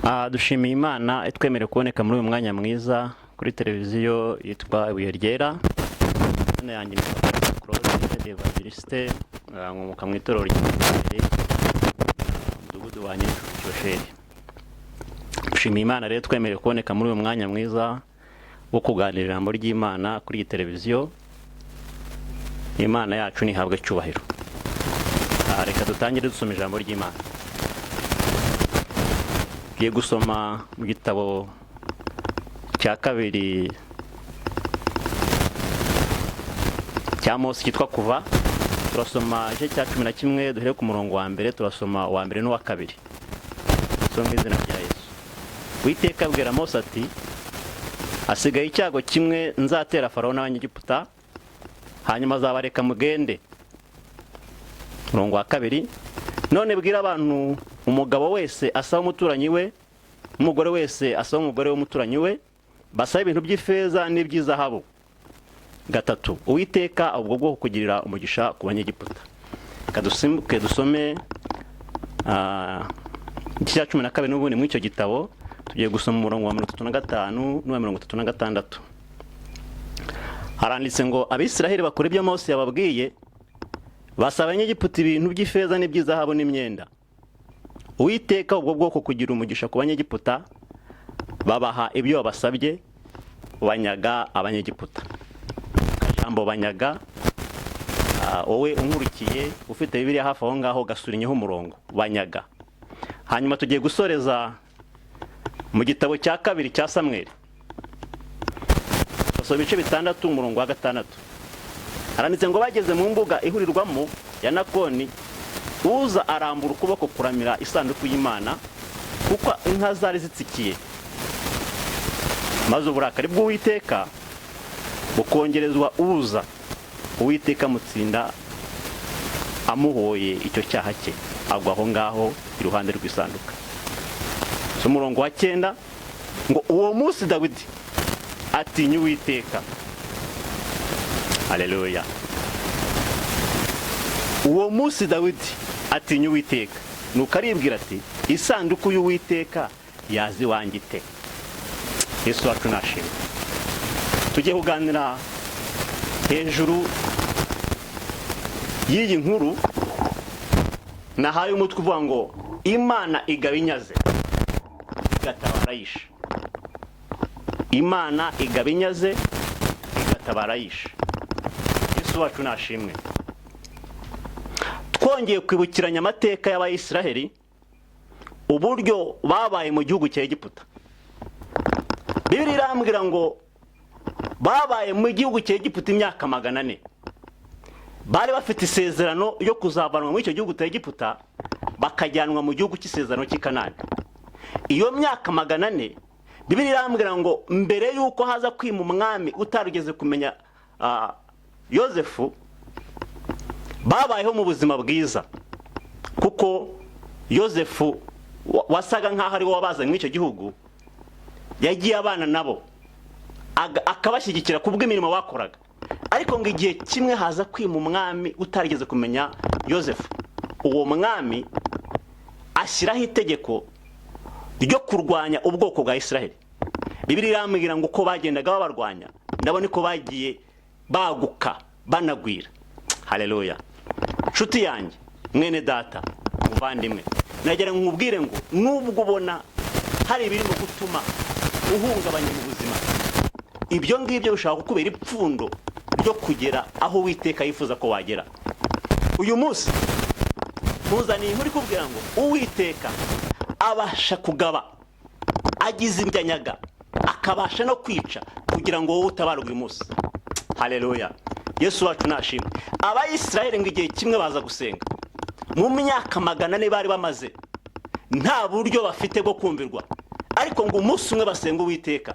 Dushimiye Imana itwemerera kuboneka muri uyu mwanya mwiza kuri televiziyo yitwa Ibuye Ryera. Hano yanjye ni Claude Evangeliste, nkomoka mu itorero ry'Imbere mudugudu wa Nyeshosheri. Dushimiye Imana rero twemerera kuboneka muri uyu mwanya mwiza wo kuganira ijambo ry'Imana kuri iyi televiziyo. Imana yacu nihabwe cyubahiro. Reka dutangire dusoma ijambo ry'Imana. Tugiye gusoma mu gitabo cya kabiri cya Mose cyitwa Kuva. Turasoma igice cya 11 duhere ku murongo wa mbere, turasoma uwa mbere n'uwa kabiri. So mu izina rya Yesu. Uwiteka abwira Mose ati, hasigaye icyago kimwe nzatera Farawo n'Abanyegiputa, hanyuma azabareka mugende. Murongo wa kabiri, none bwira abantu, umugabo wese asaba umuturanyi we, umugore wese asaba umugore w'umuturanyi we, basaba ibintu by'ifeza n'iby'izahabu. Gatatu, Uwiteka ubwo bwo kugirira umugisha ku Banyegiputa. Kadusimbuke dusome igice cya 12 n'ubundi mu icyo gitabo. Tugiye gusoma umurongo wa 35 n'uwa 36. Haranditse ngo Abisiraheli bakora ibyo Mose yababwiye, basaba Abanyegiputa ibintu by'ifeza n'iby'izahabu n'imyenda. Uwiteka ubwo bwoko kugira umugisha ku Banyegiputa, babaha ibyo babasabye, banyaga Abanyegiputa. Kajambo banyaga, wowe unkurikiye ufite Bibiliya hafi aho ngaho gasurinyeho umurongo banyaga. Hanyuma tugiye gusoreza mu gitabo cya kabiri cya Samweli. Basoma ibice 6 umurongo wa 6. Haranditse ngo bageze mu mbuga ihurirwamo ya Nakoni, uza arambura ukuboko kuramira isanduku y'Imana, kuko inka zari zitsikiye. Maze uburakari bw'Uwiteka bukongerezwa uza. Uwiteka mutsinda amuhoye icyo cyaha cye, agwa aho ngaho iruhande rw'isanduka. So umurongo wa 9 ngo uwo munsi Dawidi atinya Uwiteka. Haleluya. Uwo munsi Dawidi atinya Uwiteka, nuko aribwira ati, isanduku y'Uwiteka yazi wangite. Yesu wacu nashimwe. Tugiye kuganira hejuru y'iyi nkuru nahaye umutwe uvuga ngo Imana igaba inyaze igatabara yishe. Imana igaba inyaze igatabara yishe. Yesu wacu nashimwe. Twongeye kwibukiranya amateka y'Abayisiraheli, uburyo babaye mu gihugu cya Egiputa. Bibiliya irambwira ngo babaye mu gihugu cya Egiputa imyaka 400. Bari bafite isezerano yo kuzavanwa muri icyo gihugu cya Egiputa bakajyanwa mu gihugu cy'isezerano cy'i Kanani. Iyo myaka 400 Bibiliya irambwira ngo mbere yuko haza kwima umwami utarugeze kumenya Yosefu, babayeho mu buzima bwiza, kuko Yosefu wasaga nkaho ari we wabazanye muri icyo gihugu, yagiye abana nabo akabashyigikira kubw'imirimo bakoraga. Ariko ngo igihe kimwe haza kwima umwami utarigeze kumenya Yosefu, uwo mwami ashyiraho itegeko ryo kurwanya ubwoko bwa Isiraheli. Bibiliya irambwira ngo uko bagendaga babarwanya, ndabona ko bagiye baguka banagwira. Haleluya. Nshuti yanjye, mwene data, muvandimwe, nagera nkubwire ngo nubwo ubona hari ibirimo gutuma uhungabanya mu buzima, ibyo ngibyo bishaka kukubera ipfundo ryo kugera aho Uwiteka yifuza ko wagera. Uyu munsi muzaniye inkuru ikubwira ngo Uwiteka abasha kugaba, agize imyanyaga, akabasha no kwica kugira ngo wowe utabarwe uyu munsi. Haleluya. Yesu wacu nashimwe. Abayisiraheli ngo igihe kimwe baza gusenga, mu myaka 400 bari bamaze nta buryo bafite bwo kumvirwa, ariko ngo umunsi umwe basenga Uwiteka.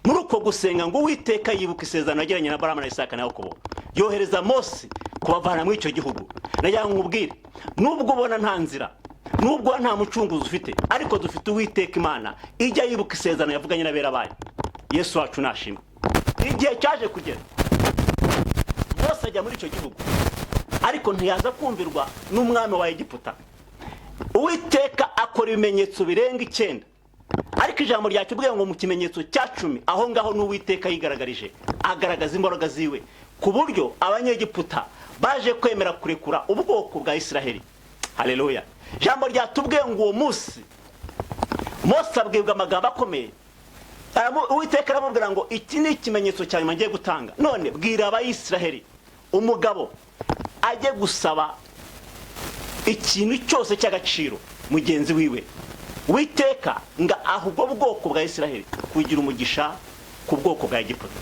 Muri uko gusenga ngo Uwiteka yibuka isezerano yagiranye na Aburahamu na Isaka na Yakobo, yohereza Mose kubavana muri icyo gihugu. Nagira nkubwire, nubwo ubona nta nzira, nubwo nta mucunguzi ufite, ariko dufite Uwiteka Imana ijya yibuka isezerano yavuganye n'abera bayo. Yesu wacu nashimwe. Igihe cyaje kugera Mose ajya muri icyo gihugu, ariko ntiyaza kumvirwa n'umwami wa Egiputa. Uwiteka akora ibimenyetso birenga 9 ariko ijambo ryatubwiye ngo mu kimenyetso cya 10 aho ngaho n'Uwiteka yigaragarije agaragaza imbaraga ziwe ku buryo abanyegiputa baje kwemera kurekura ubwoko bwa Isiraheli. Haleluya. Ijambo ryatubwiye ngo uwo munsi Mose abwirwa amagambo akomeye. Uwiteka aramubwira ngo iki ni ikimenyetso cya nyuma ngiye gutanga, none bwira abayisiraheli umugabo ajye gusaba ikintu cyose cy'agaciro mugenzi wiwe. Uwiteka nga ahubwo bwoko bwa Isiraheli kugira umugisha ku bwoko bwa Egiputa.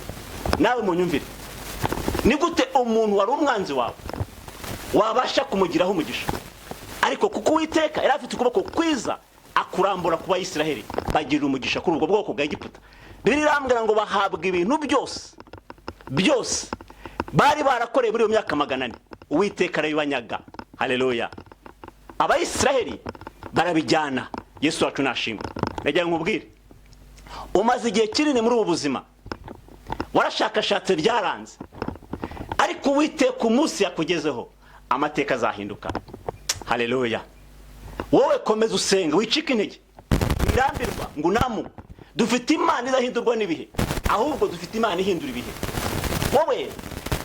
Nawe munyumvire, ni gute umuntu wari umwanzi wawe wabasha kumugiraho umugisha? Ariko kuko Uwiteka yari afite ukuboko kwiza akurambura kuba Isiraheli bagira umugisha kuri ubwo bwoko bwa Egiputa. Bibiliya irambwira ngo bahabwa ibintu byose bari barakoreye muri iyo myaka 400 Uwiteka arabibanyaga. Haleluya. Abayisiraheli barabijyana. Yesu wacu nashimwe. Nagira nkubwire, umaze igihe kinini muri ubu buzima warashakashatse byaranze, ariko Uwiteka umunsi yakugezeho amateka azahinduka. Haleluya. Wowe komeza usenga wicika intege, wirambirwa ngo namu dufite Imana idahindurwa n'ibihe, ahubwo dufite Imana ihindura ibihe. Wowe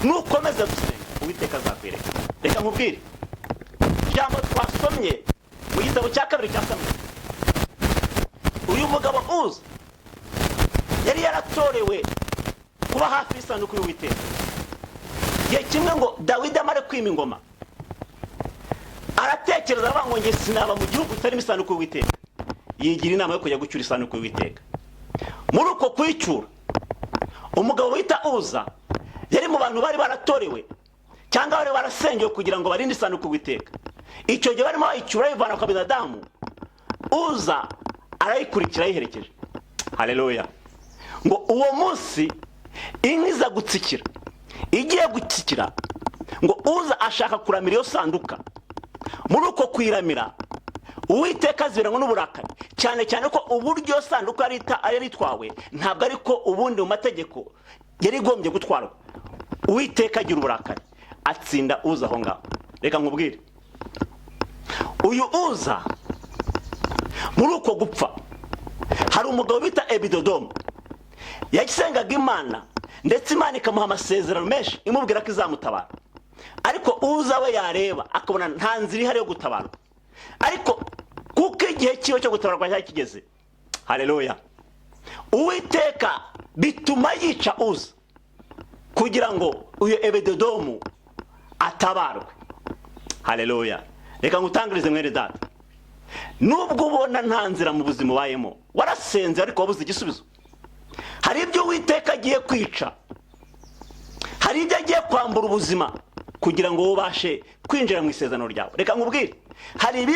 nukomeza gusenga Uwiteka azakwereka. Reka nkubwire ijambo twasomye mu gitabo cya 2 cya Samweli. Uyu mugabo Uza yari yaratorewe kuba hafi y'isanduku y'Uwiteka. Igihe kimwe ngo Dawidi amare kwima ingoma, aratekereza ngo nge sinaba mu gihugu utarimo isanduku y'Uwiteka. Yigira inama yo kujya gucyura isanduku y'Uwiteka. Muri uko kuyicyura, umugabo wita Uza yari mu bantu bari baratorewe cyangwa bari barasengewe kugira ngo barinde isanduku y'Uwiteka. Icyo gihe barimo bayicyura ivana kwa Abinadamu, Uza arayikurikira yiherekeje. Haleluya. Ngo uwo munsi inkiza gutsikira, igiye gutsikira ngo Uza ashaka kuramira iyo sanduka. Muri uko kwiramira Uwiteka azibiranywe n'uburakari, cyane cyane ko uburyo sanduka ari twawe ntabwo ariko ubundi mu mategeko yari igombye gutwarwa. Uwiteka agira uburakari atsinda Uza aho ngaho. Reka nkubwire, uyu Uza muri uko gupfa hari umugabo bita Ebidodomu yagisengaga Imana, ndetse Imana ikamuha amasezerano menshi imubwira ko izamutabara. Ariko Uza we yareba akabona nta nzira ihari yo gutabarwa, ariko kuko igihe cyiwe cyo gutabarwa cyari kigeze. Haleluya. Uwiteka bituma yica Uza kugira ngo uyu Ebidodomu atabarwe. Haleluya. Reka ngutangirize mwene data, nubwo ubona nta nzira mu buzima ubayemo, warasenze ariko wabuze igisubizo. Hari ibyo Uwiteka agiye kwica, hari ibyo agiye kwambura ubuzima kugira ngo ubashe kwinjira mu isezerano ryawe. Reka nkubwire, hari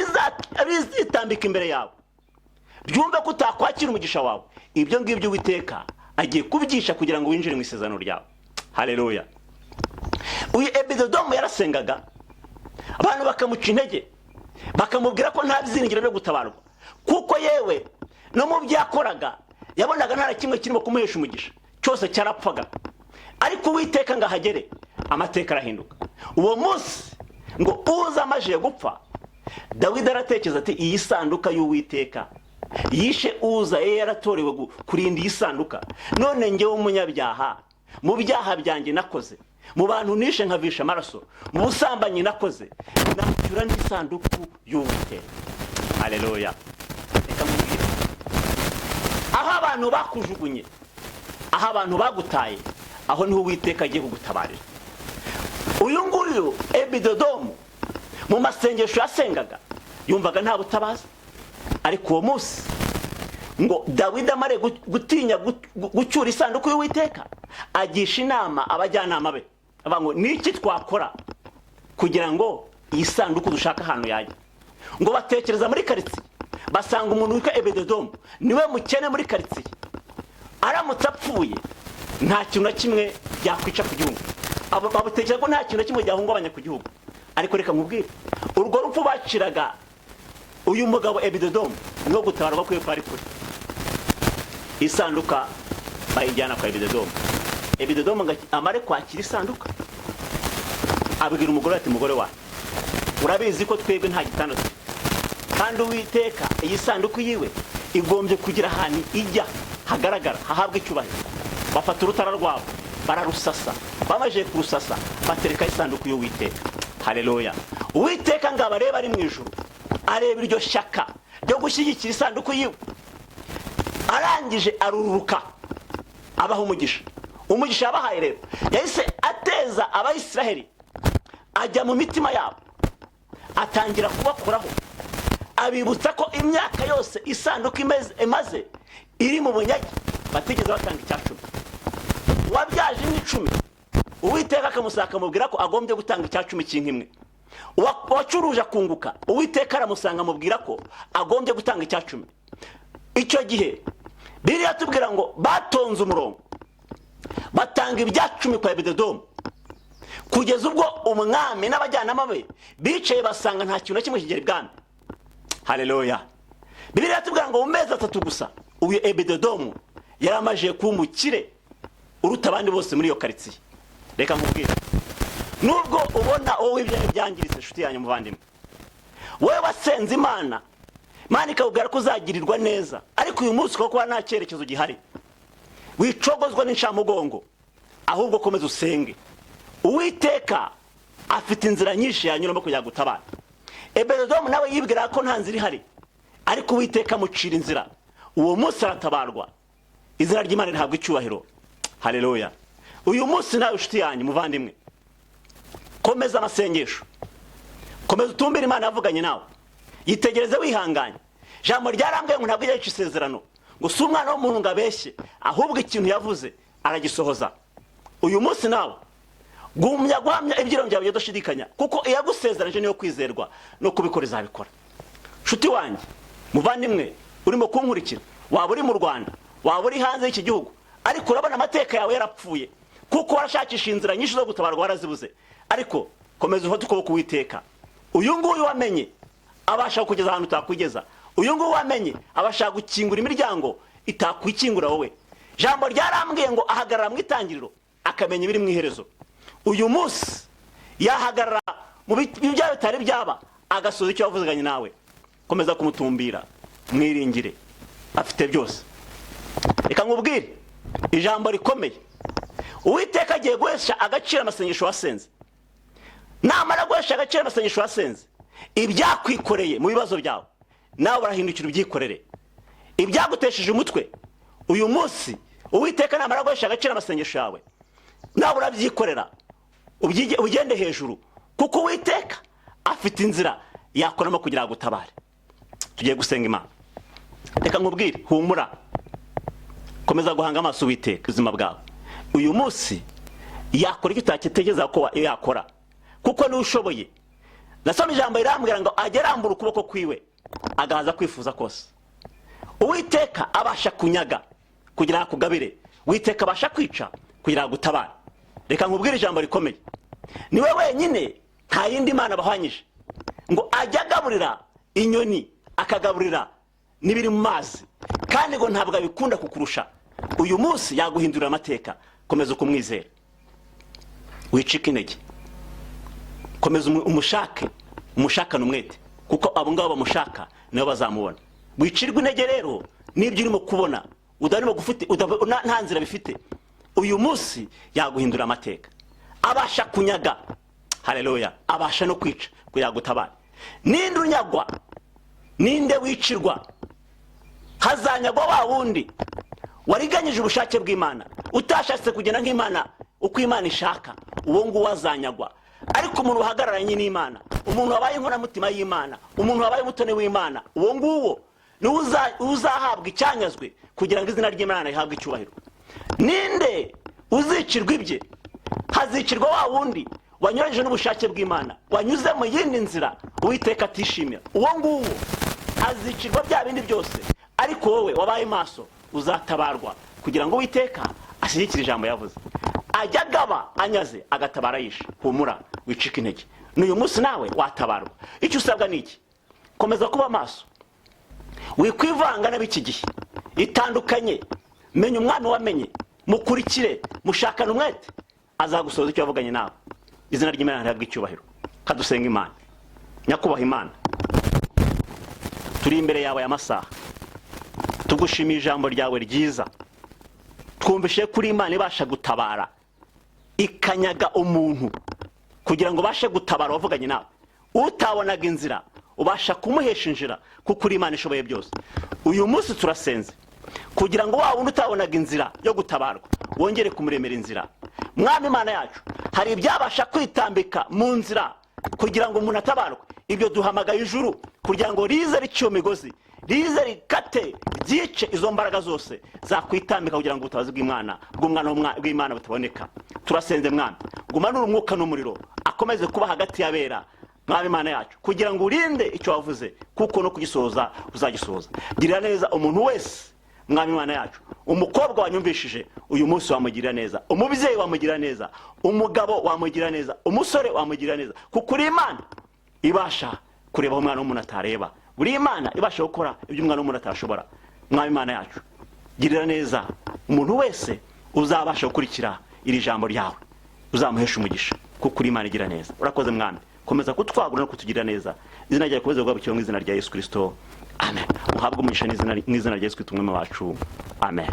bizitambika imbere yawe byumve ko utakwakira umugisha wawe. Ibyo ngibyo Uwiteka agiye kubyisha kugira ngo winjire mu isezerano ryawe. Haleluya. Uyu Ebidodomu yarasengaga, abantu bakamuca intege, bakamubwira ko nta byiringiro byo gutabarwa, kuko yewe no mu byakoraga yabonaga nta kimwe kirimo kumuhesha umugisha, cyose cyarapfaga. Ariko Uwiteka ngahagere amateka arahinduka. Uwo munsi ngo Uza amaje gupfa, Dawidi aratekereza ati iyi sanduka y'Uwiteka yishe Uza yaratorewe kurinda iyi sanduka, none ngewe umunyabyaha mu byaha byanjye nakoze, mu bantu nishe nkavisha amaraso, mu busambanyi nakoze, nacyura n'isanduku y'Uwiteka. Haleluya. Reka mubwire, aho abantu bakujugunye, aho abantu bagutaye, aho niho Uwiteka agiye kugutabarira. Uyu nguyu Ebidodomu mu masengesho yasengaga yumvaga nta butabaza, ariko uwo munsi ngo Dawidi amare gutinya gucyura isanduku y'Uwiteka, agisha inama abajyanama be, avuga ngo niki twakora kugira ngo iyi sanduku dushaka ahantu yajya. Ngo batekereza muri karitsiye, basanga umuntu witwa Ebidodomu niwe mukene muri karitsiye, aramutse apfuye nta kintu na kimwe yakwica ku gihugu. Abo babutekereza ko nta kintu na kimwe cyahungabanya ku gihugu. Ariko reka nkubwire, urwo rupfu baciraga uyu mugabo Ebidodomu no gutabarwa kwe kwari kure. Isanduka bayijyana kwa Ebidodomu. Ebidodomu amare kwakira isanduka, abwira umugore ati, mugore wawe, urabizi ko twebwe nta gitanda, kandi Uwiteka iyi sanduku yiwe igombye kugira ahantu ijya hagaragara hahabwa icyubahiro. Bafata urutara rwabo bararusasa, bamaze kurusasa batereka isanduku y'Uwiteka. Haleluya. Uwiteka ngo abareba ari mu ijuru, areba iryo shyaka ryo gushyigikira isanduku yiwe, arangije aruruka abaha umugisha yabahaye. Rero yahise ateza Abayisiraheli, ajya mu mitima yabo, atangira kubakoraho, abibutsa ko imyaka yose isanduku imaze iri mu bunyage batigeze batanga icyacumi. Uwabyaje n'icumi, Uwiteka akamusaka akamubwira ko agombye gutanga icyacumi cy'inkimwe. Uwacuruje akunguka, Uwiteka aramusanga amubwira ko agombye gutanga icyacumi. Icyo gihe Bibiliya tubwira ngo batonze umurongo batanga ibyacumi kwa Ebededomu, kugeza ubwo umwami n'abajyanama be bicaye basanga nta kintu na kimwe kigera ibwami. Haleluya. Bibiliya tubwira ngo mu mezi 3 gusa uyu Ebededomu yari amaje kuba umukire uruta abandi bose muri iyo karitsiye. Reka nkubwire, nubwo ubona wowe ibyawe byangiritse nshuti yanyu muvandimwe, wowe wasenze Imana ikakubwira ko uzagirirwa neza, ariko uyu munsi kuko nta cyerekezo gihari, wicogozwa n'inshamugongo, ahubwo komeza usenge. Uwiteka afite inzira nyinshi yanyuramo kugira gutabara. Ebededomu nawe yibwira ko nta nzira ihari, ariko Uwiteka amucira inzira. Uwo munsi aratabarwa, izina ry'Imana rihabwa icyubahiro. Haleluya. Uyu munsi nawe nshuti yanyu muvandimwe, komeza amasengesho, komeza utumbire Imana yavuganye nawe, yitegereze wihanganye. Jambo ryarambwiye ngo ntabwo yica isezerano, ngo si umwana w'umuntu ngo abeshye, ahubwo ikintu yavuze aragisohoza. Uyu munsi nawe gumya guhamya ibyiro byawe udashidikanya, kuko iyagusezeranje niyo kwizerwa no kubikora izabikora. Nshuti wanjye muvandimwe urimo kunkurikira, waba uri mu Rwanda, waba uri hanze y'iki gihugu, ariko urabona amateka yawe yarapfuye kuko warashakisha inzira nyinshi zo gutabarwa warazibuze, ariko komeza ufate ukuboko Uwiteka. Uyu nguyu wamenye abasha kugeza ahantu utakwigeza, uyu nguyu wamenye abasha gukingura imiryango itakwikingura wowe. Jambo ryarambwiye ngo ahagarara mu itangiriro akamenya ibiri mu iherezo. Uyu munsi yahagarara mu byawe bitari byaba, agasoza icyo wavuganye nawe. Komeza kumutumbira, mwiringire, afite byose. Reka nkubwire ijambo rikomeye. Uwiteka agiye guhesha agaciro amasengesho wasenze. Namara guhesha agaciro amasengesho wasenze, ibyakwikoreye mu bibazo byawe nawe urahindukira ubyikorere. Ibyagutesheje umutwe uyu munsi Uwiteka namara guhesha agaciro amasengesho yawe, nawe urabyikorera, ugende hejuru, kuko Uwiteka afite inzira yakoramo kugira gutabare. Tugiye gusenga Imana. Reka nkubwire, humura, komeza guhanga amaso Uwiteka ubuzima bwawe. Uyu munsi yakora icyo utakitegeza ko yakora, kuko ni ushoboye. Nasoma ijambo rirambwira ngo agerambura ukuboko kwiwe agahaza kwifuza kose. Uwiteka abasha kunyaga kugira akugabire, Uwiteka abasha kwica kugira gutabara. Reka nkubwire ijambo rikomeye, niwe wenyine nta yindi Mana bahwanyije ngo ajya agaburira inyoni akagaburira n'ibiri mu mazi, kandi ngo ntabwo abikunda kukurusha. Uyu munsi yaguhindurira amateka. Komeza ukumwizera, wicika intege, komeza umushakane umwete, kuko abo ngabo bamushaka nibo bazamubona. Wicirwa intege rero n'ibyo urimo kubona udarimo gufite nta nzira bifite. Uyu munsi yaguhindura amateka, abasha kunyaga. Haleluya. Abasha no kwica kugira gutabara. Ninde unyagwa, ninde wicirwa? Hazanyagwa wa wundi wariganyije ubushake bw'Imana, utashatse kugenda nk'Imana uko Imana ishaka, uwo nguwo azanyagwa. Ariko umuntu uhagararanye n'Imana, umuntu wabaye inkoramutima y'Imana, umuntu wabaye umutone w'Imana, uwo nguwo ni uzahabwa icyanyazwe kugira ngo izina ry'Imana rihabwe icyubahiro. Ninde uzicirwa ibye? Hazicirwa wa wundi wanyuranyije n'ubushake bw'Imana, wanyuze mu yindi nzira Uwiteka atishimira. Uwo nguwo azicirwa bya bindi byose, ariko wowe wabaye maso uzatabarwa kugira ngo Uwiteka ashyigikire ijambo yavuze. Ajya agaba anyaze agatabara yishe. Humura, wicika intege. N'uyu munsi nawe watabarwa. Icyo usabwa ni iki? Komeza kuba maso, wikwivanga n'abiki gihe, itandukanye, menya umwami wamenye, mukurikire, mushakane umwete, azagusoza icyo yavuganye nawe. Izina ry'Imana rihabwe icyubahiro. Kadusenga Imana. Nyakubaha Imana, turi imbere yawe y'amasaha, tugushimiye ijambo ryawe ryiza. Twumvishe kuri Imana ibasha gutabara ikanyaga umuntu kugira ngo bashe gutabara wavuganye nawe. Utabonaga inzira ubasha kumuhesha inzira kuko uri Imana ishoboye byose. Uyu munsi turasenze kugira ngo wa wundi utabonaga inzira yo gutabarwa wongere kumuremera inzira. Mwami Imana yacu, hari ibyabasha kwitambika mu nzira kugira ngo umuntu atabarwe. Ibyo duhamagaye ijuru kugira ngo rize riciye migozi, rize rikate ryice izo mbaraga zose zakwitambika kugira ngo ubutabazi bw'Imana butaboneka. Turasenze Mwami, gumanura umwuka n'umuriro akomeze kuba hagati y'abera Mwami Imana yacu, kugira ngo urinde icyo wavuze kuko no kugisoza uzagisoza. Girira neza umuntu wese Mwami Imana yacu. Umukobwa wanyumvishije uyu munsi wamugirira neza, umubyeyi wamugirira neza, umugabo wamugirira neza, umusore wamugirira neza kuko uri Imana ibasha kureba umwana w'umuntu atareba. Uri Imana ibasha gukora ibyo umwana w'umuntu atashobora. Mwami Imana yacu, girira neza umuntu wese uzabasha gukurikira iri jambo ryawe, uzamuhesha umugisha kuko uri Imana igira neza. Urakoze Mwami, komeza kutwagura no kutugirira neza. Izina ryawe komeza guhabwa mu izina rya Yesu Kristo. Amen. Muhabwe umugisha n'izina rya Yesu Kristo umwami wacu. Amen.